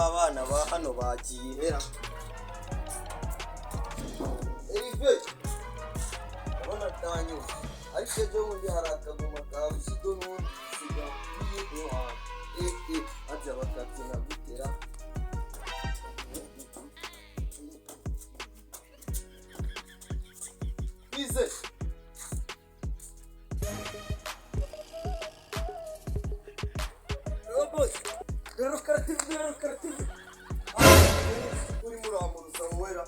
abana ba hano bagiye Erive abona tanyo ariko ejo bundi hari akaguma kawe sido n'undi siga yiye ajya bakabyina gutera bize Pero karativi uri muramuruza wera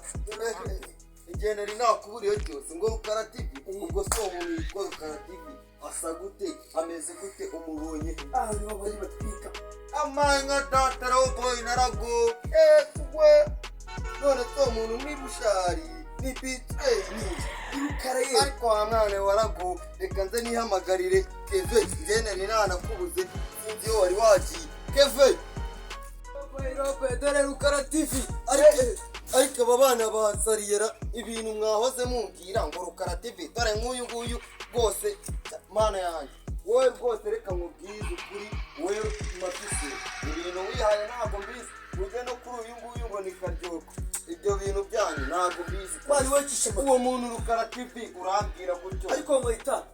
igene rinakuburiye cyose ngo rukarativi ubwo so umuntu yitwa rukarativi asa gute ameze gute umubonye nibo bari batwika amanga datara boy narago tugwe none so umuntu mwibushari ni bitre ni rukaraye ariko amwana warago reka nze nihamagarire keve igene rinana kubuze sinzi yo wari wagiye keve Robe dore rukarativi ariko aba bana basariyera ibintu mwahoze mumbwira ngo rukarativi dore nk'uyu nguyu rwose mana yanjye wowe rwose reka nkubwize ukuri wowe mafise ibintu wihaye ntabwo mbizi ujye no kuri uyu nguyu ngo ni karyoko ibyo bintu byanyu ntabwo mbizi bari wekishema uwo muntu rukarativi urambwira gutyo ariko ngo itabi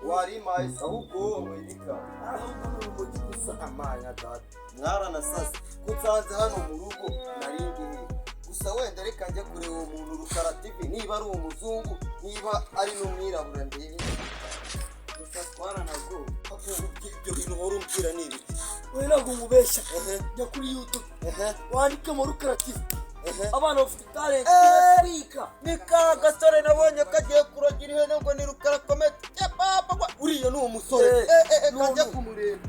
wari mayi ahubwo wowe mwidika ahubwo ni urumogi gusa amanya data mwaranasase kutanze hano mu rugo narindi gusa wenda reka njye kureba uwo muntu rukarativi niba ari umuzungu niba ari n'umwirabura ndebe gusa twaranago ibyo bintu uhora umbwira ni ibiki we ntabwo ngubeshya jya kuri YouTube wandikemo rukarativi abana bafite talent kwika ni ka gasore nabonye kagiye kuragira ihene ngo ni rukarakomete uriya ni umusore kajya kumureba